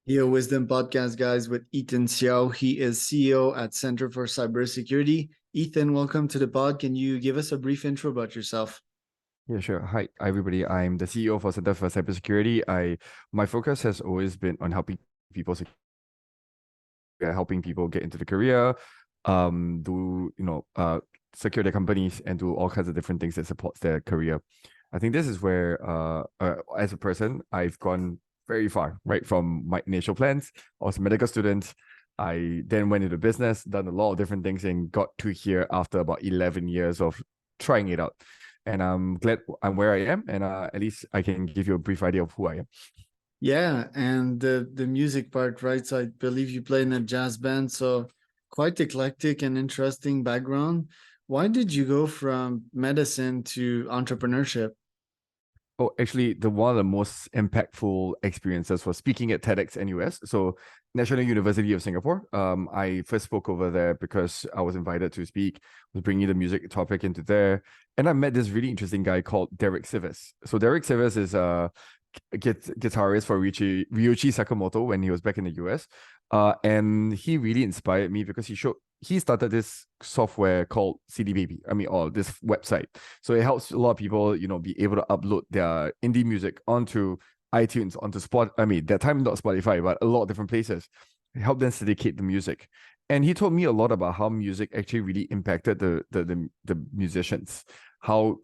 Yo, Wisdom Podcast, guys, with Ethan Seow. He is CEO at Center for Cybersecurity. Ethan, welcome to the pod. Can you give us a brief intro about yourself? Yeah, sure. Hi, everybody. I'm the CEO for Center for Cybersecurity. My focus has always been on helping people get into the career, do secure their companies and do all kinds of different things that supports their career. I think this is where, as a person, I've gone very far. Right from my initial plans, I was a medical student. I then went into business, done a lot of different things, and got to here after about 11 years of trying it out. And I'm glad I'm where I am, and at least I can give you a brief idea of who I am. Yeah, and the music part, right? So I believe you play in a jazz band, so quite eclectic and interesting background. Why did you go from medicine to entrepreneurship? Oh, actually, the one of the most impactful experiences was speaking at TEDx NUS, so National University of Singapore. I first spoke over there because I was invited to speak, was bringing the music topic into there, and I met this really interesting guy called Derek Sivers. So Derek Sivers is a guitarist for Ryuichi Sakamoto when he was back in the US. And he really inspired me because he started this software called CD Baby. Or this website. So it helps a lot of people, be able to upload their indie music onto iTunes, onto that time not Spotify, but a lot of different places. Help them syndicate the music. And he told me a lot about how music actually really impacted the musicians. How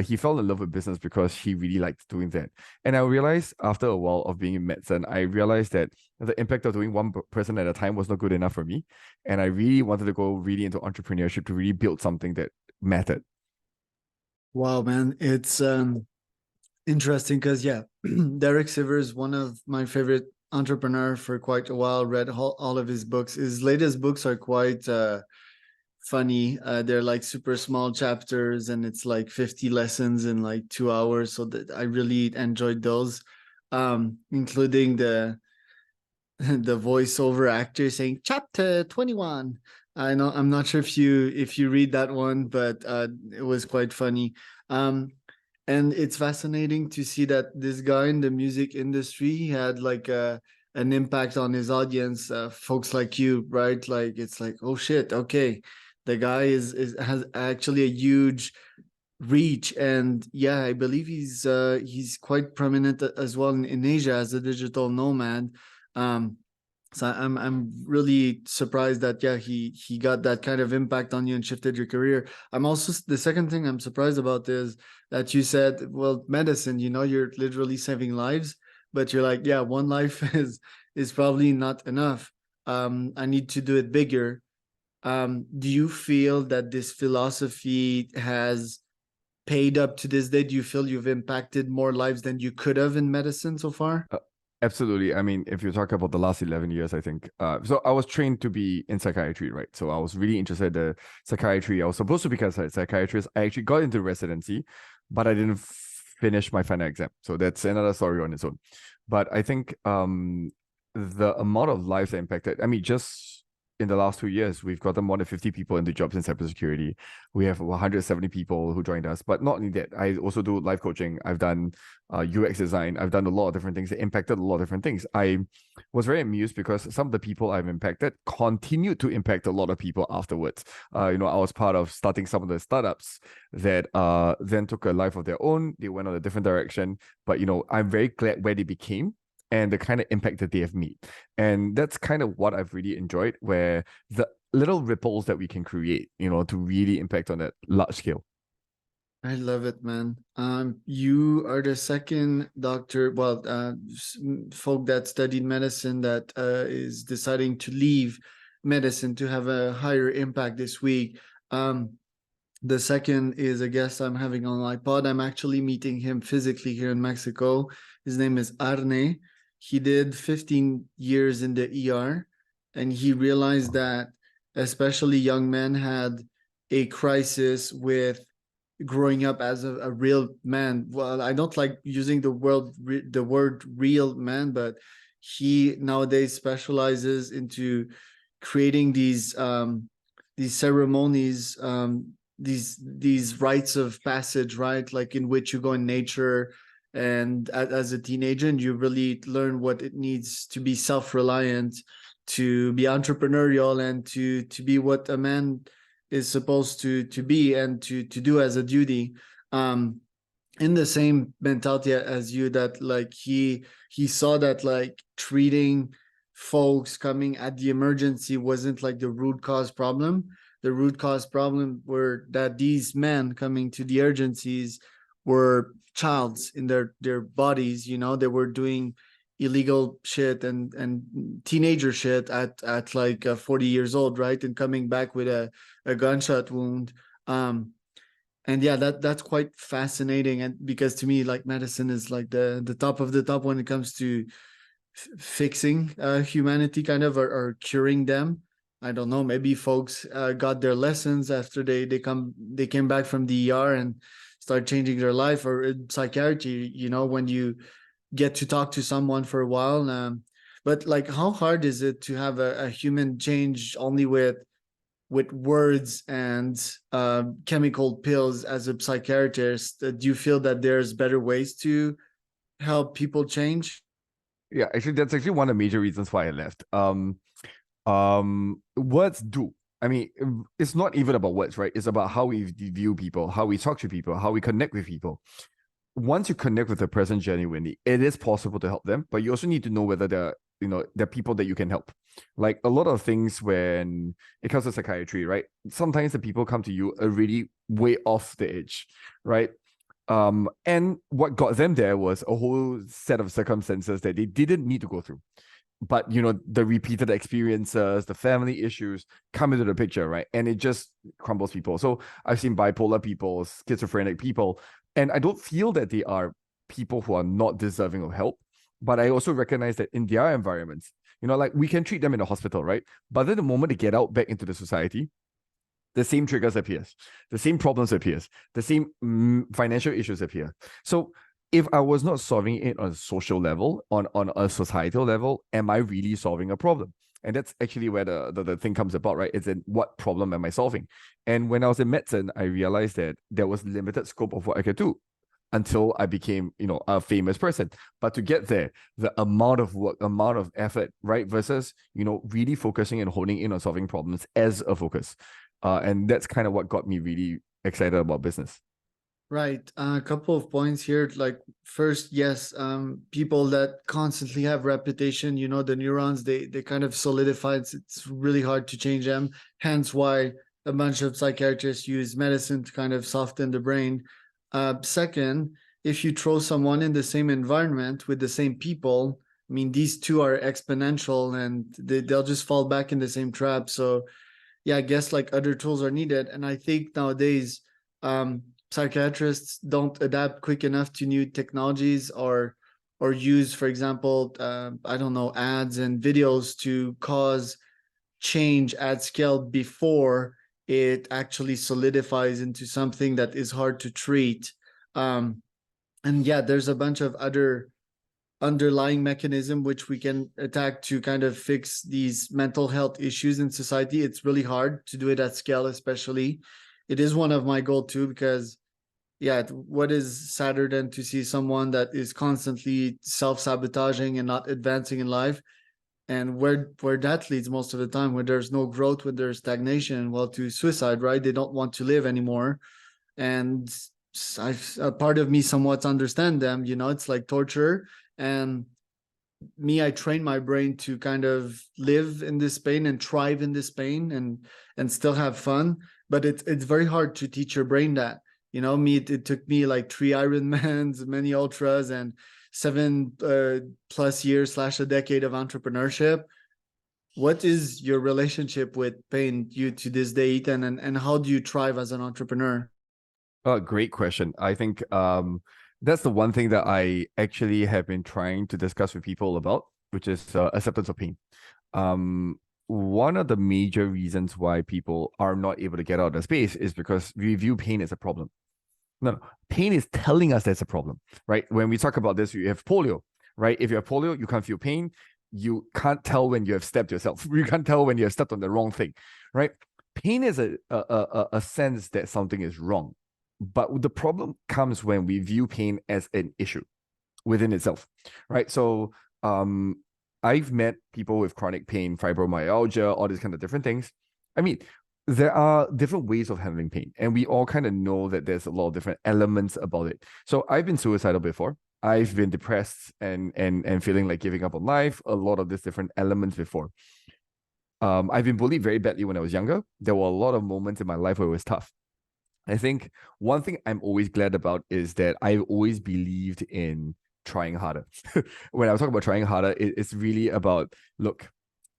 he fell in love with business because he really liked doing that. And I realized after a while of being in medicine, I realized that the impact of doing one person at a time was not good enough for me. And I really wanted to go really into entrepreneurship to really build something that mattered. Wow, man, it's interesting because yeah, Derek Sivers, one of my favorite entrepreneur for quite a while. Read all of his books. His latest books are quite funny. They're like super small chapters, and it's like 50 lessons in like 2 hours. So that I really enjoyed those, including the the voiceover actor saying chapter 21. I know I'm not sure if you read that one, but it was quite funny. Um, and it's fascinating to see that this guy in the music industry had like an impact on his audience, folks like you, right? Like it's like, oh shit, okay, the guy is has actually a huge reach, and yeah, I believe he's quite prominent as well in Asia as a digital nomad. Um, so I'm really surprised that yeah he got that kind of impact on you and shifted your career. I'm also the second thing I'm surprised about is that you said, well, medicine, you're literally saving lives, but you're like, yeah, one life is probably not enough. I need to do it bigger. Do you feel that this philosophy has paid up to this day? Do you feel you've impacted more lives than you could have in medicine so far? Uh, Absolutely. I mean, if you talk about the last 11 years, I think, so I was trained to be in psychiatry, right? So I was really interested in psychiatry. I was supposed to become a psychiatrist. I actually got into residency, but I didn't finish my final exam. So that's another story on its own. But I think the amount of lives that impacted, I mean, just in the last 2 years, we've gotten more than 50 people into jobs in cybersecurity. We have 170 people who joined us. But not only that, I also do life coaching. I've done UX design. I've done a lot of different things that impacted a lot of different things. I was very amused because some of the people I've impacted continued to impact a lot of people afterwards. I was part of starting some of the startups that then took a life of their own. They went on a different direction, but I'm very glad where they became and the kind of impact that they have made. And that's kind of what I've really enjoyed, where the little ripples that we can create, to really impact on that large scale. I love it, man. You are the second doctor, well, folk that studied medicine that is deciding to leave medicine to have a higher impact this week. The second is a guest I'm having on my pod. I'm actually meeting him physically here in Mexico. His name is Arne. He did 15 years in the ER, and he realized that especially young men had a crisis with growing up as a real man. Well, I don't like using the word real man, but he nowadays specializes into creating these ceremonies, these rites of passage, right? Like in which you go in nature and as a teenager, and you really learn what it needs to be self-reliant, to be entrepreneurial, and to be what a man is supposed to be and to do as a duty. In the same mentality as you, that like he saw that like treating folks coming at the emergency wasn't like the root cause problem. The root cause problem were that these men coming to the urgencies were childs in their bodies, you know. They were doing illegal shit and teenager shit at like 40 years old, right, and coming back with a gunshot wound. And yeah, that's quite fascinating, and because to me, like, medicine is like the top of the top when it comes to fixing humanity, kind of, or curing them. I don't know, maybe folks got their lessons after they came back from the ER and start changing their life, or psychiatry, you know, when you get to talk to someone for a while. But like, how hard is it to have a human change only with words and chemical pills as a psychiatrist? Do you feel that there's better ways to help people change? Yeah, actually, that's actually one of the major reasons why I left. Words do. I mean, it's not even about words, right? It's about how we view people, how we talk to people, how we connect with people. Once you connect with the person genuinely, it is possible to help them, but you also need to know whether they're people that you can help. Like a lot of things when it comes to psychiatry, right? Sometimes the people come to you already way off the edge, right? And what got them there was a whole set of circumstances that they didn't need to go through. But the repeated experiences, the family issues come into the picture, right? And it just crumbles people. So I've seen bipolar people, schizophrenic people, and I don't feel that they are people who are not deserving of help. But I also recognize that in their environments, like we can treat them in the hospital, right? But then the moment they get out back into the society, the same triggers appears, the same problems appears, the same financial issues appear. So if I was not solving it on a social level, on a societal level, am I really solving a problem? And that's actually where the thing comes about, right? It's in what problem am I solving? And when I was in medicine, I realized that there was limited scope of what I could do until I became, a famous person. But to get there, the amount of work, amount of effort, right? Versus, really focusing and honing in on solving problems as a focus. And that's kind of what got me really excited about business. Right. A couple of points here. Like, first, yes, people that constantly have repetition, you know, the neurons, they kind of solidify. It's really hard to change them. Hence why a bunch of psychiatrists use medicine to kind of soften the brain. Second, if you throw someone in the same environment with the same people, I mean, these two are exponential, and they'll just fall back in the same trap. So yeah, I guess like other tools are needed. And I think nowadays, psychiatrists don't adapt quick enough to new technologies, or use, for example, I don't know, ads and videos to cause change at scale before it actually solidifies into something that is hard to treat. And yeah, there's a bunch of other underlying mechanism which we can attack to kind of fix these mental health issues in society. It's really hard to do it at scale, especially. It is one of my goal too, because yeah, what is sadder than to see someone that is constantly self-sabotaging and not advancing in life, and where that leads most of the time, where there's no growth, when there's stagnation, well, to suicide, right? They don't want to live anymore. And a part of me somewhat understand them, you know. It's like torture. And me, I train my brain to kind of live in this pain and thrive in this pain, and still have fun. But it's very hard to teach your brain that. You know, it took me like 3 Ironmans, many ultras, and 7 plus years / a decade of entrepreneurship. What is your relationship with pain, you to this day, Ethan, and how do you thrive as an entrepreneur? Great question. I think that's the one thing that I actually have been trying to discuss with people about, which is acceptance of pain. One of the major reasons why people are not able to get out of the space is because we view pain as a problem. No, pain is telling us there's a problem, right? When we talk about this, you have polio, right? If you have polio, you can't feel pain. You can't tell when you have stepped yourself. You can't tell when you have stepped on the wrong thing, right? Pain is a sense that something is wrong. But the problem comes when we view pain as an issue. within itself, right? So I've met people with chronic pain, fibromyalgia, all these kind of different things. I mean, there are different ways of handling pain, and we all kind of know that there's a lot of different elements about it. So I've been suicidal before. I've been depressed and feeling like giving up on life. A lot of these different elements before. I've been bullied very badly when I was younger. There were a lot of moments in my life where it was tough. I think one thing I'm always glad about is that I've always believed in trying harder. When I was talking about trying harder, it's really about, look,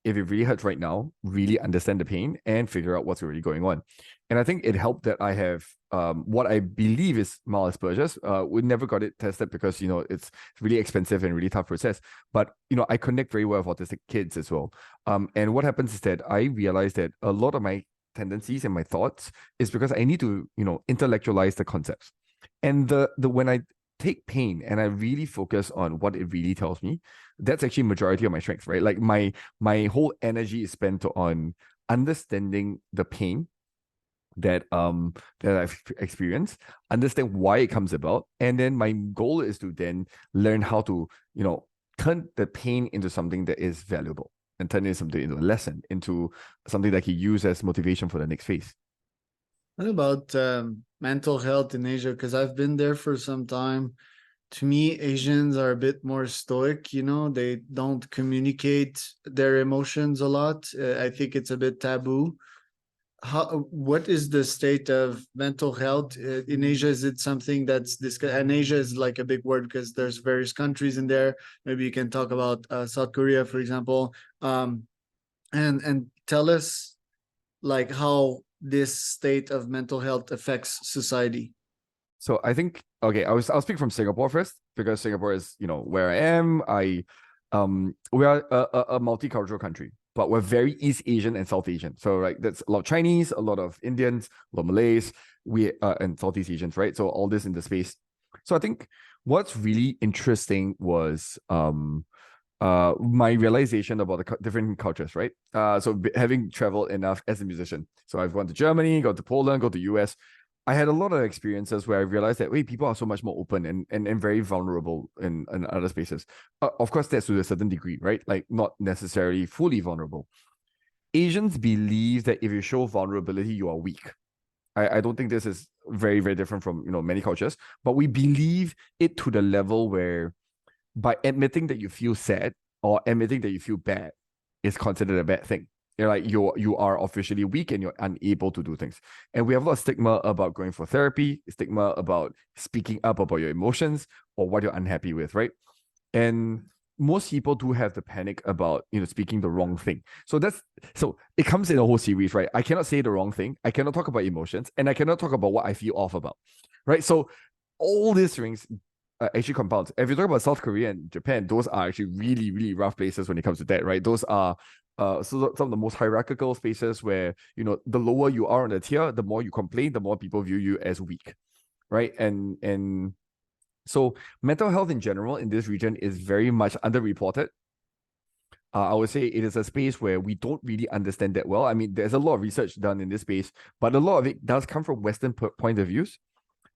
if it really hurts right now, really understand the pain and figure out what's really going on. And I think it helped that I have what I believe is mild Asperger's. We never got it tested because, it's really expensive and really tough process. But, I connect very well with autistic kids as well. And what happens is that I realized that a lot of my tendencies and my thoughts is because I need to, intellectualize the concepts. And the when I take pain and I really focus on what it really tells me, that's actually majority of my strength, right? Like my whole energy is spent on understanding the pain that I've experienced, understand why it comes about, and then my goal is to then learn how to, turn the pain into something that is valuable and turn it into something into a lesson, into something that I can use as motivation for the next phase. What about mental health in Asia? Because I've been there for some time. To me, Asians are a bit more stoic, they don't communicate their emotions a lot. I think it's a bit taboo. What is the state of mental health in Asia? Is it something that's discussed? And Asia is like a big word because there's various countries in there. Maybe you can talk about South Korea, for example, and tell us like how this state of mental health affects society. So I think, okay, I'll speak from Singapore first, because Singapore is, where I am. We are a multicultural country, but we're very East Asian and South Asian. So like that's a lot of Chinese, a lot of Indians, a lot of Malays, and Southeast Asians, right? So all this in the space. So I think what's really interesting was my realization about the different cultures, right? So having traveled enough as a musician. So I've gone to Germany, gone to Poland, go to US. I had a lot of experiences where I realized that, wait, people are so much more open and very vulnerable in other spaces. Of course, that's to a certain degree, right? Like not necessarily fully vulnerable. Asians believe that if you show vulnerability, you are weak. I don't think this is very, very different from, many cultures, but we believe it to the level where by admitting that you feel sad or admitting that you feel bad is considered a bad thing. You're like you are officially weak and you're unable to do things. And we have a lot of stigma about going for therapy, stigma about speaking up about your emotions or what you're unhappy with, right? And most people do have the panic about speaking the wrong thing. So it comes in a whole series, right? I cannot say the wrong thing, I cannot talk about emotions, and I cannot talk about what I feel off about, right? So all these things actually compounds. If you talk about South Korea and Japan, those are actually really, really rough places when it comes to that, right? Those are some of the most hierarchical spaces where, the lower you are on the tier, the more you complain, the more people view you as weak, right? And so mental health in general in this region is very much underreported. I would say it is a space where we don't really understand that well. I mean, there's a lot of research done in this space, but a lot of it does come from Western point of views.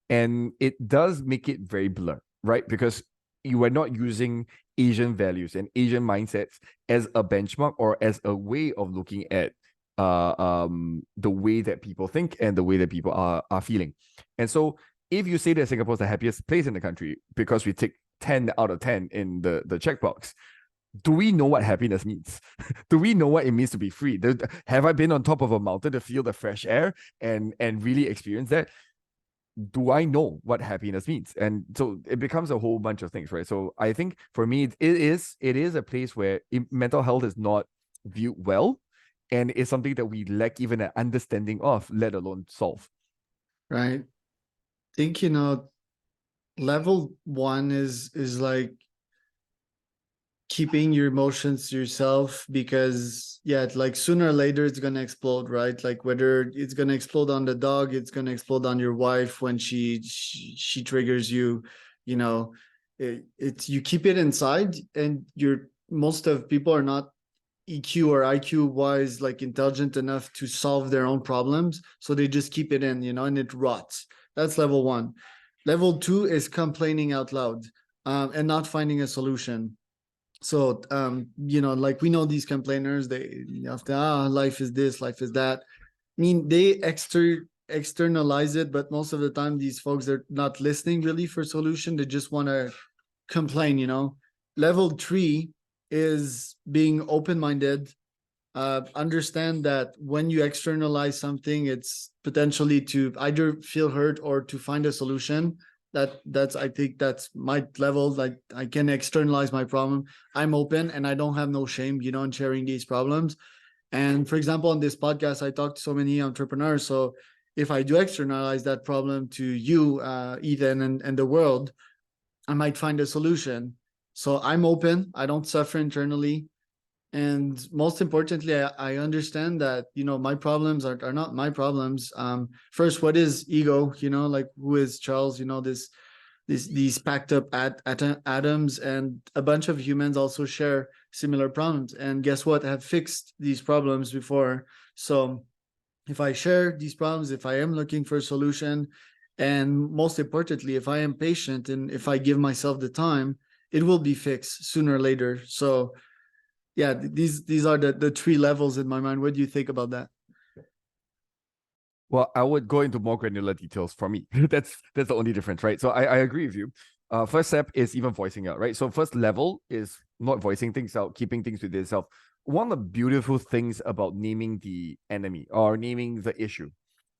And it does make it very blurred, right? Because you are not using Asian values and Asian mindsets as a benchmark or as a way of looking at the way that people think and the way that people are feeling. And so if you say that Singapore is the happiest place in the country because we take 10 out of 10 in the checkbox, do we know what happiness means? Do we know what it means to be free? Have I been on top of a mountain to feel the fresh air and really experience that? Do I know what happiness means? And so it becomes a whole bunch of things, right? So I think for me, it is a place where mental health is not viewed well, and it's something that we lack even an understanding of, let alone solve. Right. I think, level one is like keeping your emotions to yourself, because like sooner or later it's gonna explode, right? Like whether it's gonna explode on the dog, it's gonna explode on your wife when she triggers you. It's you keep it inside, and most of people are not EQ or IQ wise, like intelligent enough to solve their own problems, so they just keep it in, and it rots. That's level one. Level two is complaining out loud. and not finding a solution. So, like we know these complainers, they after life is this, life is that. I mean, they externalize it, but most of the time, these folks are not listening really for solution. They just want to complain. Level 3 is being open-minded. Understand that when you externalize something, it's potentially to either feel hurt or to find a solution. I think that's my level. Like I can externalize my problem. I'm open and I don't have no shame, in sharing these problems. And for example, on this podcast, I talk to so many entrepreneurs. So if I do externalize that problem to you, Ethan, and the world, I might find a solution. So I'm open. I don't suffer internally. And most importantly, I understand that, my problems are not my problems. First, what is ego? Like who is Charles? These packed up atoms, and a bunch of humans also share similar problems. And guess what? Have fixed these problems before. So if I share these problems, if I am looking for a solution, and most importantly, if I am patient and if I give myself the time, it will be fixed sooner or later. So yeah, these are the 3 levels in my mind. What do you think about that? Well, I would go into more granular details for me. That's the only difference, right? So I agree with you. First step is even voicing out, right? So first level is not voicing things out, keeping things within itself. One of the beautiful things about naming the enemy or naming the issue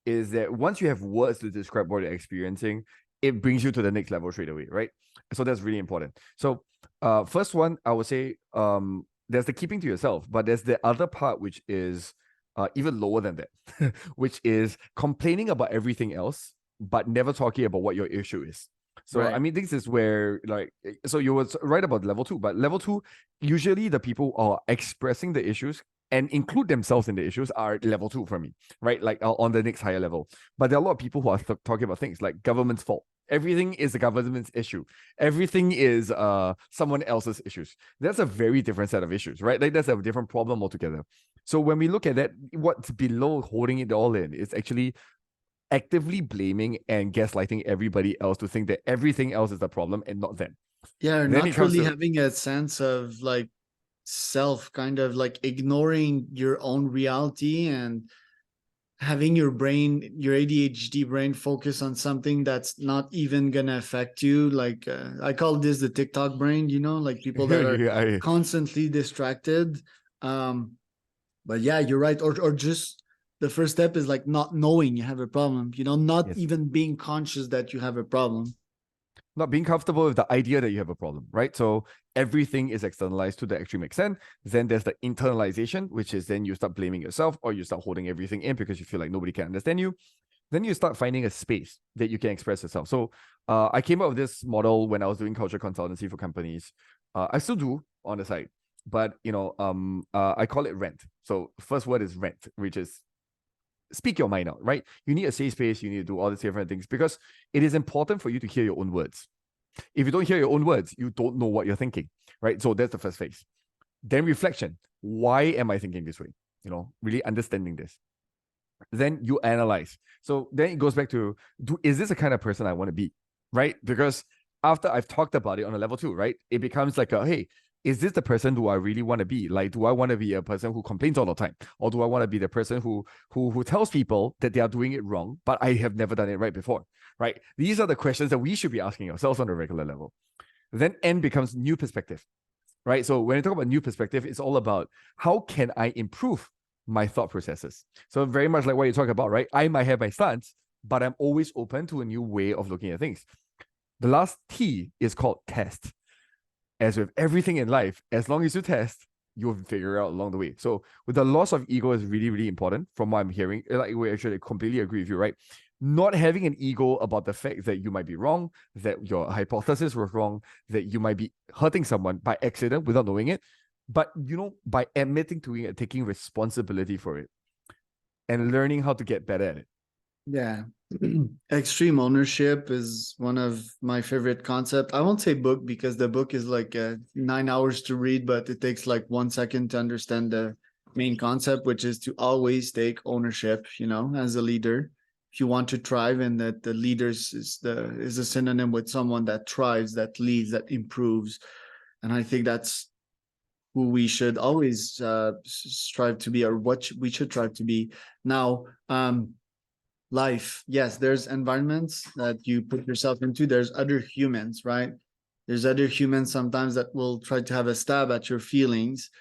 is that once you have words to describe what you're experiencing, it brings you to the next level straight away, right? So that's really important. So first one, I would say there's the keeping to yourself, but there's the other part, which is even lower than that, which is complaining about everything else, but never talking about what your issue is. So, Right. I mean, this is where, like, so you were right about level 2, but level 2, usually the people are expressing the issues and include themselves in the issues are level 2 for me, right? Like on the next higher level. But there are a lot of people who are talking about things like government's fault. Everything is the government's issue. Everything is someone else's issues. That's a very different set of issues, right? Like that's a different problem altogether. So when we look at that, what's below holding it all in is actually actively blaming and gaslighting everybody else to think that everything else is the problem and not them. Yeah, Then it not comes really to having a sense of like self, kind of like ignoring your own reality and having your ADHD brain focus on something that's not even gonna affect you. Like I call this the TikTok brain, like people that are I, constantly distracted. But yeah, you're right. Or just the first step is like not knowing you have a problem, not yes, even being conscious that you have a problem. not being comfortable with the idea that you have a problem, right? So everything is externalized to the extreme extent. Then there's the internalization, which is then you start blaming yourself or you start holding everything in because you feel like nobody can understand you. Then you start finding a space that you can express yourself. So I came up with this model when I was doing culture consultancy for companies. I still do on the side, but I call it rent. So first word is rent, which is speak your mind out, right? You need a safe space. You need to do all these different things because it is important for you to hear your own words. If you don't hear your own words, you don't know what you're thinking, right? So that's the first phase. Then reflection. Why am I thinking this way? Really understanding this. Then you analyze. So then it goes back to, is this the kind of person I want to be, right? Because after I've talked about it on a level 2, right, it becomes like hey, is this the person do I really want to be? Like, do I want to be a person who complains all the time, or do I want to be the person who tells people that they are doing it wrong, but I have never done it right before, right? These are the questions that we should be asking ourselves on a regular level. Then N becomes new perspective, right? So when you talk about new perspective, it's all about how can I improve my thought processes. So very much like what you talk about, right? I might have my stance, but I'm always open to a new way of looking at things. The last T is called test. As with everything in life, as long as you test, you'll figure it out along the way. So with the loss of ego is really, really important from what I'm hearing. Like we actually completely agree with you, right? Not having an ego about the fact that you might be wrong, that your hypothesis was wrong, that you might be hurting someone by accident without knowing it, but by admitting to it, taking responsibility for it, and learning how to get better at it. Yeah. Extreme ownership is one of my favorite concepts. I won't say book because the book is like 9 hours to read, but it takes like 1 second to understand the main concept, which is to always take ownership, as a leader. if you want to thrive, and that the leaders is a synonym with someone that thrives, that leads, that improves. And I think that's who we should always strive to be, or what we should strive to be. Now, life, yes, there's environments that you put yourself into. There's other humans, right? There's other humans sometimes that will try to have a stab at your feelings.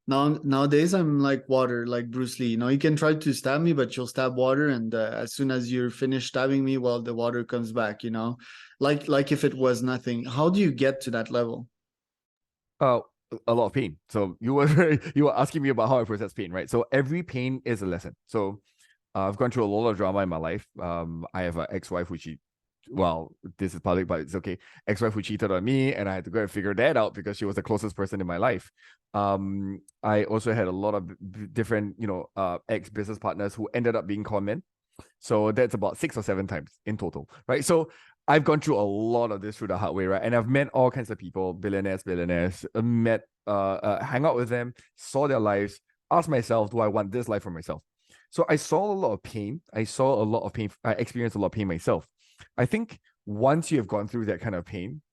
Nowadays, I'm like water, like Bruce Lee. You can try to stab me, but you'll stab water, and as soon as you're finished stabbing me, well, the water comes back. Like if it was nothing. How do you get to that level? A lot of pain. So you were asking me about how I process pain, right? So every pain is a lesson. So I've gone through a lot of drama in my life. I have an ex-wife well, this is public, but it's okay. Ex-wife who cheated on me, and I had to go and figure that out because she was the closest person in my life. I also had a lot of different, ex-business partners who ended up being con men. So that's about 6 or 7 times in total, right? So I've gone through a lot of this through the hard way, right? And I've met all kinds of people, billionaires, hang out with them, saw their lives, asked myself, do I want this life for myself? So I saw a lot of pain. I experienced a lot of pain myself. I think once you have gone through that kind of pain,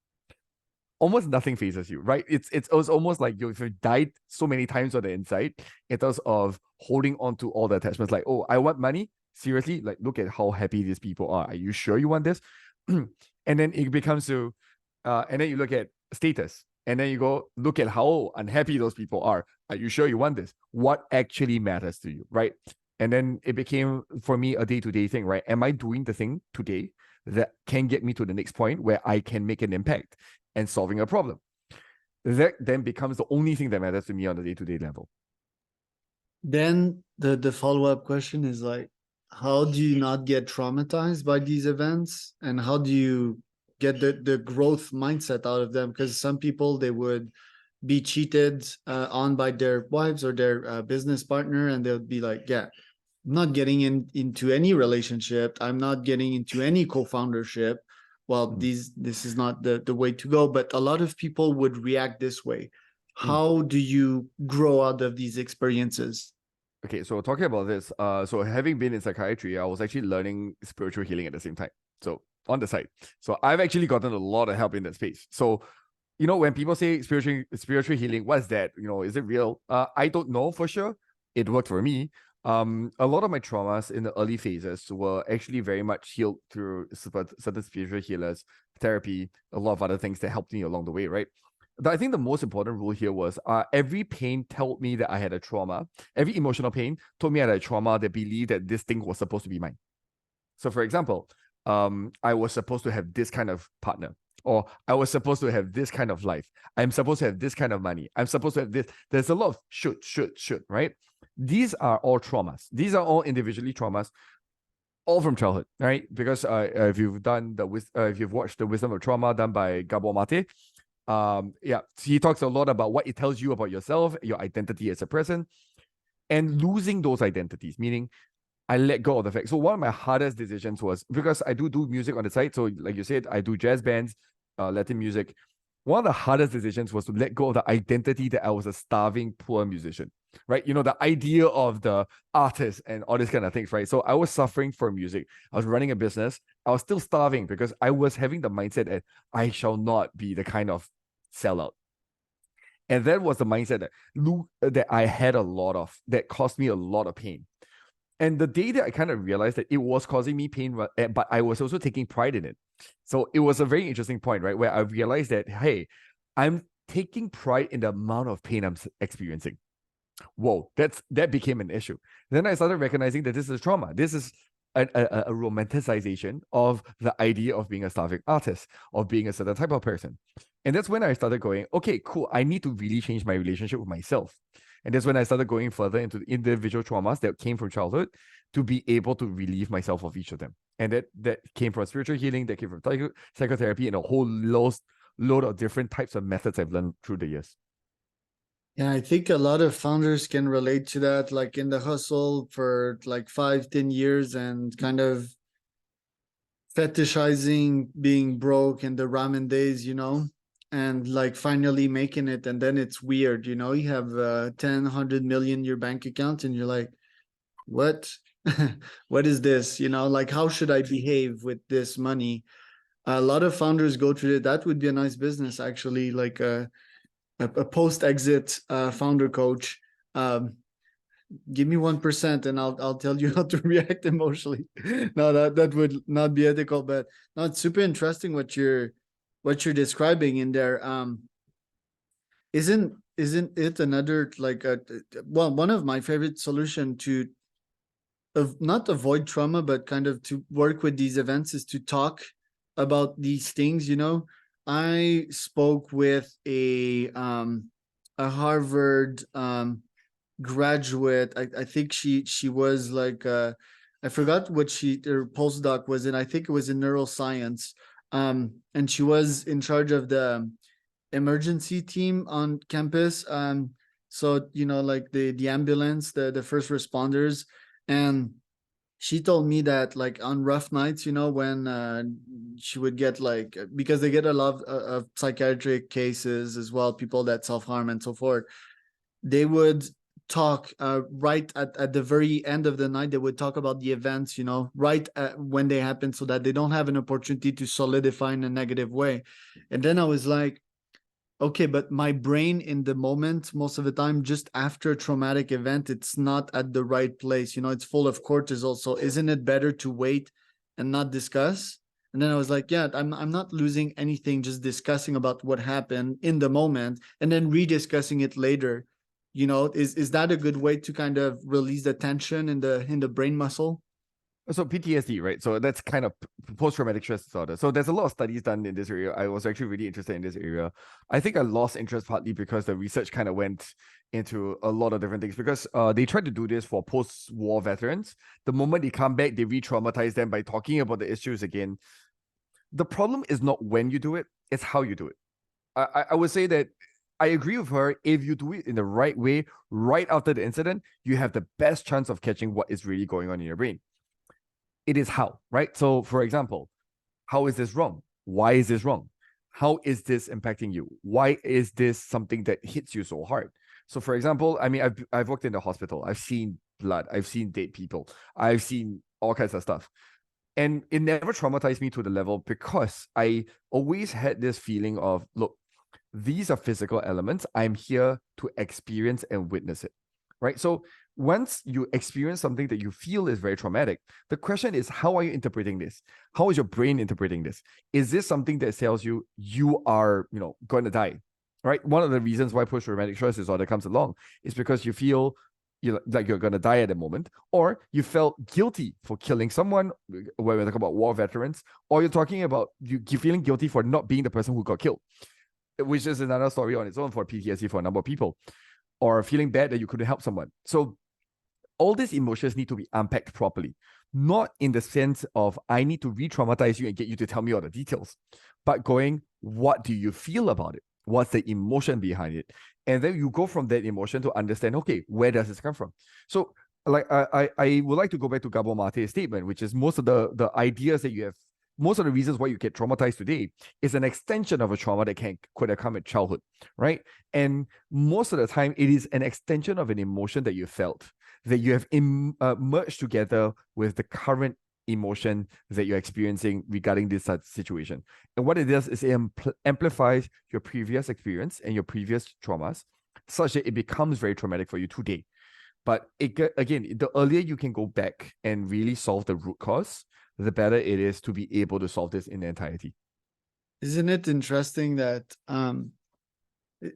almost nothing phases you, right? It's almost like you've died so many times on the inside in terms of holding on to all the attachments. Like, oh, I want money. Seriously, like look at how happy these people are. Are you sure you want this? And then it becomes and then you look at status, and then you go look at how unhappy those people are. Are you sure you want this? What actually matters to you, right? And then it became for me a day-to-day thing, right? Am I doing the thing today that can get me to the next point where I can make an impact and solving a problem? That then becomes the only thing that matters to me on the day-to-day level. Then the follow-up question is like, how do you not get traumatized by these events, and how do you get the growth mindset out of them? Because some people, they would be cheated on by their wives or their business partner, and they'll be like, yeah, I'm not getting into any relationship, I'm not getting into any co-foundership. Well, this is not the way to go. But a lot of people would react this way. How do you grow out of these experiences? Okay, so talking about this, so having been in psychiatry, I was actually learning spiritual healing at the same time. So on the side, so I've actually gotten a lot of help in that space. So, when people say spiritual healing, what is that? Is it real? I don't know for sure. It worked for me. A lot of my traumas in the early phases were actually very much healed through certain spiritual healers, therapy, a lot of other things that helped me along the way, right? I think the most important rule here was every pain told me that I had a trauma. Every emotional pain told me I had a trauma that believed that this thing was supposed to be mine. So, for example, I was supposed to have this kind of partner, or I was supposed to have this kind of life. I'm supposed to have this kind of money. I'm supposed to have this. There's a lot of should, right? These are all traumas. These are all individually traumas, all from childhood, right? Because if you've watched The Wisdom of Trauma done by Gabor Mate, he talks a lot about what it tells you about yourself, your identity as a person, and losing those identities, meaning I let go of the fact. So one of my hardest decisions was, because I do music on the side. So like you said, I do jazz bands, Latin music. One of the hardest decisions was to let go of the identity that I was a starving, poor musician, right? The idea of the artist and all these kind of things, right? So I was suffering for music. I was running a business. I was still starving because I was having the mindset that I shall not be the kind of sellout. And that was the mindset that I had a lot of, that caused me a lot of pain. And the day that I kind of realized that it was causing me pain, but I was also taking pride in it. So it was a very interesting point, right? Where I realized that, hey, I'm taking pride in the amount of pain I'm experiencing. Whoa, that became an issue. Then I started recognizing that this is trauma. This is a romanticization of the idea of being a starving artist, of being a certain type of person. And that's when I started going, okay, cool. I need to really change my relationship with myself. And that's when I started going further into the individual traumas that came from childhood to be able to relieve myself of each of them. And that came from spiritual healing, that came from psychotherapy, and a whole load of different types of methods I've learned through the years. Yeah, I think a lot of founders can relate to that, like in the hustle for like 5-10 years and kind of fetishizing being broke in the ramen days, and like finally making it. And then it's weird, you have 10, 100 million in your bank account, and you're like, what? what is this? Like, how should I behave with this money? A lot of founders go through it. That would be a nice business, actually, like a post-exit founder coach. Give me 1% and I'll tell you how to react emotionally. No, that would not be ethical, but no, it's super interesting what you're describing in there. Isn't it another, like, one of my favorite solution to not avoid trauma, but kind of to work with these events is to talk about these things. I spoke with a Harvard graduate. I think she was like, I forgot what her postdoc was in. I think it was in neuroscience. And she was in charge of the emergency team on campus. So like the ambulance, the first responders. And she told me that, like, on rough nights, when she would get, like, because they get a lot of psychiatric cases as well, people that self-harm and so forth, they would talk right at the very end of the night. They would talk about the events, right when they happen, so that they don't have an opportunity to solidify in a negative way. And then I was like, okay, but my brain in the moment, most of the time, just after a traumatic event, it's not at the right place. It's full of cortisol. So isn't it better to wait and not discuss? And then I was like, yeah, I'm not losing anything just discussing about what happened in the moment and then rediscussing it later. Is that a good way to kind of release the tension in the brain muscle? So PTSD, right? So that's kind of post-traumatic stress disorder. So there's a lot of studies done in this area. I was actually really interested in this area. I think I lost interest partly because the research kind of went into a lot of different things, because they tried to do this for post-war veterans. The moment they come back, they re-traumatize them by talking about the issues again. The problem is not when you do it, it's how you do it. I would say that I agree with her. If you do it in the right way, right after the incident, you have the best chance of catching what is really going on in your brain. It is how, right? So, for example, how is this wrong? Why is this wrong? How is this impacting you? Why is this something that hits you so hard? So, for example, I mean, I've worked in the hospital. I've seen blood. I've seen dead people. I've seen all kinds of stuff. And it never traumatized me to the level, because I always had this feeling of, look, these are physical elements. I'm here to experience and witness it, right? So once you experience something that you feel is very traumatic, the question is, how are you interpreting this? How is your brain interpreting this? Is this something that tells you you are, going to die, right? One of the reasons why post-traumatic stress disorder comes along is because you feel like you're going to die at the moment, or you felt guilty for killing someone, when we're talking about war veterans, or you're talking about you feeling guilty for not being the person who got killed, which is another story on its own for PTSD for a number of people, or feeling bad that you couldn't help someone. So all these emotions need to be unpacked properly, not in the sense of I need to re-traumatize you and get you to tell me all the details, but going, what do you feel about it? What's the emotion behind it? And then you go from that emotion to understand, okay, where does this come from? So like I would like to go back to Gabor Mate's statement, which is most of the ideas that you have, most of the reasons why you get traumatized today is an extension of a trauma that could have come in childhood, right? And most of the time, it is an extension of an emotion that you felt, that you have merged together with the current emotion that you're experiencing regarding this situation. And what it does is it amplifies your previous experience and your previous traumas, such that it becomes very traumatic for you today. But again, the earlier you can go back and really solve the root cause, the better it is to be able to solve this in the entirety. Isn't it interesting that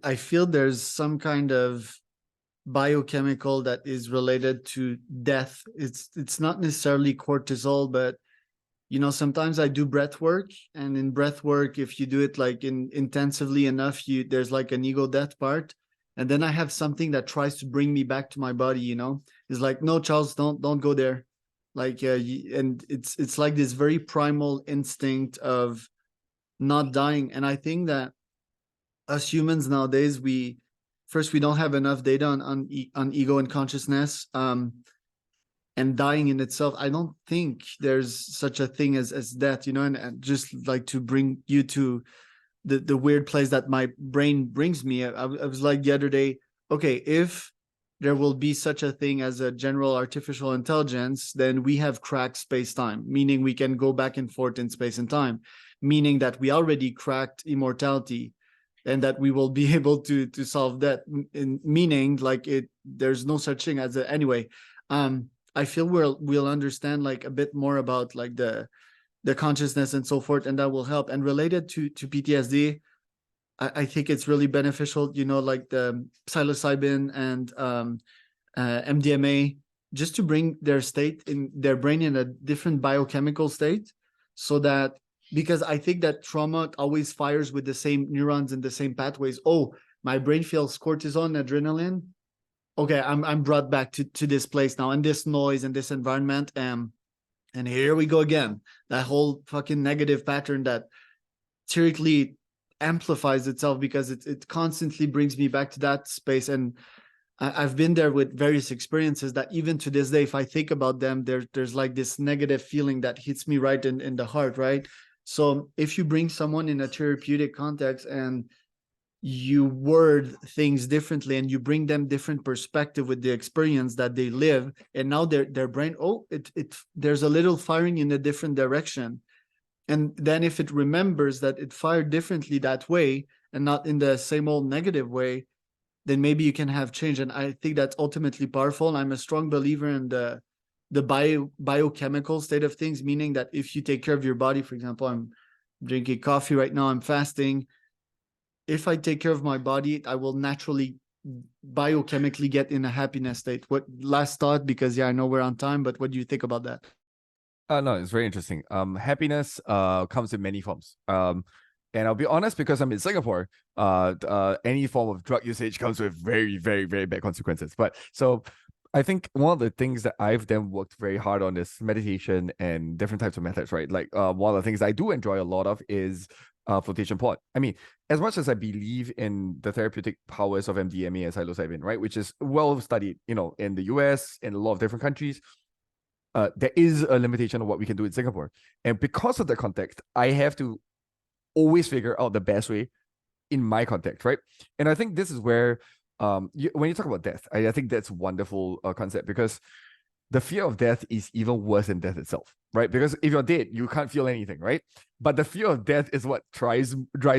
I feel there's some kind of biochemical that is related to death? It's not necessarily cortisol, but sometimes I do breath work, and in breath work, if you do it like intensively enough, there's like an ego death part, and then I have something that tries to bring me back to my body. It's like, no, Charles, don't go there. Like, and it's like this very primal instinct of not dying. And I think that us humans nowadays, we don't have enough data on ego and consciousness, and dying in itself. I don't think there's such a thing as death, and just like to bring you to the weird place that my brain brings me. I was like the other day, okay, if there will be such a thing as a general artificial intelligence, then we have cracked space-time, meaning we can go back and forth in space and time, meaning that we already cracked immortality, and that we will be able to solve that. Meaning, like, there's no such thing as a, anyway. I feel we'll understand like a bit more about like the consciousness and so forth, and that will help. And related to PTSD, I think it's really beneficial, like the psilocybin and MDMA, just to bring their state in their brain in a different biochemical state, so that, because I think that trauma always fires with the same neurons and the same pathways. Oh, my brain feels cortisol, adrenaline. Okay, I'm brought back to this place now, and this noise and this environment, and here we go again. That whole fucking negative pattern that theoretically amplifies itself, because it constantly brings me back to that space. And I've been there with various experiences that even to this day, if I think about them, there's like this negative feeling that hits me right in the heart, right? So if you bring someone in a therapeutic context and you word things differently, and you bring them different perspective with the experience that they live, and now their brain, oh, there's a little firing in a different direction. And then if it remembers that it fired differently that way and not in the same old negative way, then maybe you can have change. And I think that's ultimately powerful. I'm a strong believer in the biochemical state of things, meaning that if you take care of your body, for example, I'm drinking coffee right now, I'm fasting. If I take care of my body, I will naturally biochemically get in a happiness state. What last thought, because I know we're on time, but what do you think about that? No, it's very interesting. Happiness comes in many forms. And I'll be honest, because I'm in Singapore, any form of drug usage comes with very, very, very bad consequences. But so I think one of the things that I've then worked very hard on is meditation and different types of methods, right? Like one of the things I do enjoy a lot of is flotation point. I mean, as much as I believe in the therapeutic powers of MDMA and psilocybin, right, which is well studied, in the US and a lot of different countries, there is a limitation of what we can do in Singapore. And because of the context, I have to always figure out the best way in my context, right? And I think this is where, when you talk about death, I think that's a wonderful concept, because the fear of death is even worse than death itself, right? Because if you're dead, you can't feel anything, right? But the fear of death is what drives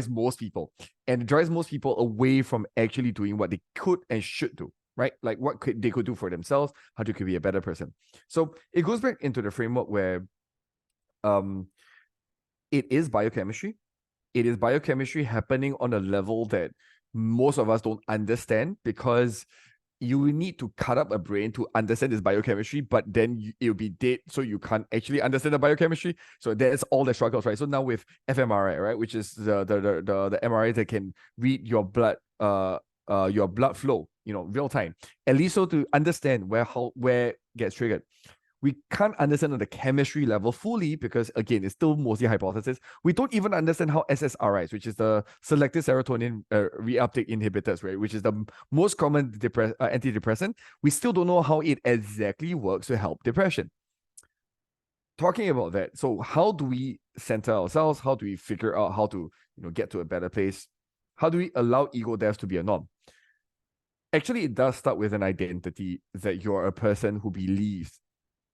most people, and it drives most people away from actually doing what they could and should do, right? Like what they could do for themselves, how they could be a better person. So it goes back into the framework where it is biochemistry. It is biochemistry happening on a level that most of us don't understand, because you need to cut up a brain to understand this biochemistry, but then it'll be dead, so you can't actually understand the biochemistry. So that's all the struggles, right? So now with fMRI, right, which is the MRI that can read your blood flow, real time, at least so to understand where it gets triggered. We can't understand on the chemistry level fully, because again, it's still mostly hypothesis. We don't even understand how SSRIs, which is the selective serotonin reuptake inhibitors, right, which is the most common antidepressant. We still don't know how it exactly works to help depression. Talking about that, so how do we center ourselves? How do we figure out how to get to a better place? How do we allow ego death to be a norm? Actually, it does start with an identity that you're a person who believes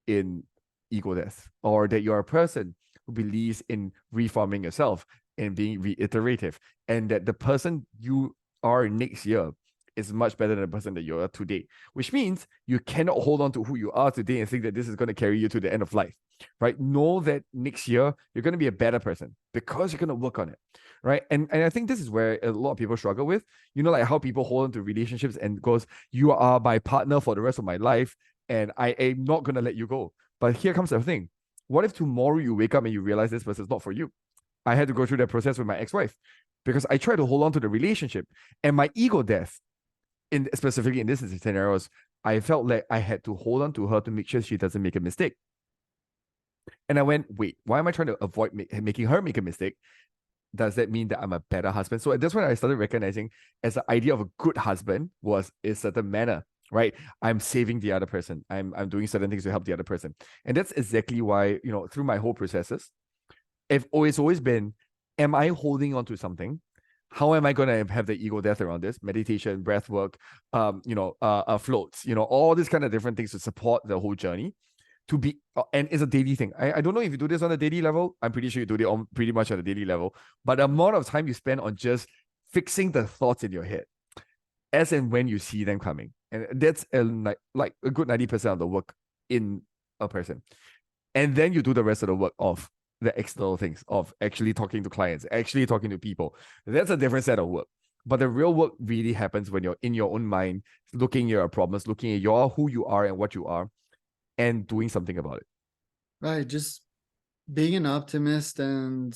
in ego death, or that you're a person who believes in reforming yourself and being reiterative, and that the person you are next year is much better than the person that you are today, which means you cannot hold on to who you are today and think that this is going to carry you to the end of life, right? Know that next year you're going to be a better person because you're going to work on it, right? And I think this is where a lot of people struggle with, like how people hold on to relationships and goes, you are my partner for the rest of my life, and I am not going to let you go. But here comes the thing. What if tomorrow you wake up and you realize this person's not for you? I had to go through that process with my ex-wife, because I tried to hold on to the relationship, and my ego death, specifically in this scenarios, I felt like I had to hold on to her to make sure she doesn't make a mistake. And I went, wait, why am I trying to avoid making her make a mistake? Does that mean that I'm a better husband? So that's when I started recognizing, as the idea of a good husband was a certain manner, right? I'm saving the other person. I'm doing certain things to help the other person. And that's exactly why, through my whole processes, it's always been, am I holding on to something How am I going to have the ego death around this? Meditation, breath work, floats, all these kind of different things to support the whole journey. To be and it's a daily thing. I don't know if you do this on a daily level. I'm pretty sure you do it on pretty much on a daily level. But the amount of time you spend on just fixing the thoughts in your head, as and when you see them coming, and that's like a good 90% of the work in a person. And then you do the rest of the work of the external things, of actually talking to clients, actually talking to people. That's a different set of work. But the real work really happens when you're in your own mind, looking at your problems, looking at who you are and what you are, and doing something about it. Right. Just being an optimist and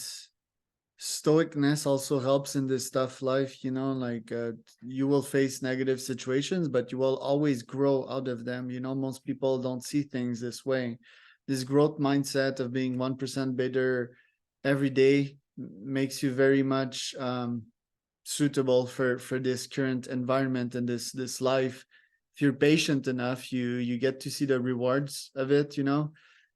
stoicness also helps in this tough life, like you will face negative situations, but you will always grow out of them. Most people don't see things this way. This growth mindset of being 1% better every day makes you very much suitable for this current environment and this life. If you're patient enough, you get to see the rewards of it.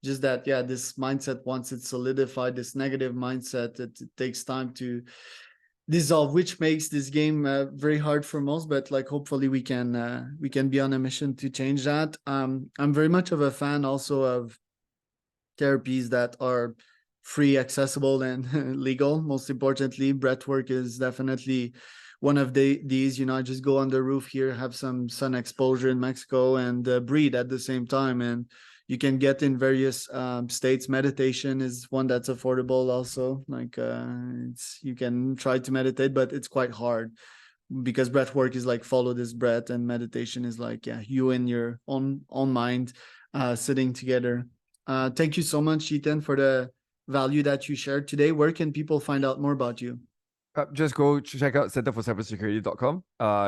Just that, yeah, this mindset, once it's solidified, this negative mindset, it takes time to dissolve, which makes this game very hard for most. But like, hopefully we can be on a mission to change that. I'm very much of a fan also of therapies that are free, accessible, and legal. Most importantly, breathwork is definitely one of these. I just go on the roof here, have some sun exposure in Mexico, and breathe at the same time. And you can get in various states. Meditation is one that's affordable also. Like you can try to meditate, but it's quite hard because breath work is like follow this breath, and meditation is like, yeah, you and your own mind sitting together. Thank you so much, Ethan, for the value that you shared today. Where can people find out more about you? Just go check out centerforcybersecurity.com.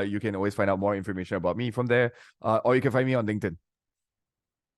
You can always find out more information about me from there, or you can find me on LinkedIn.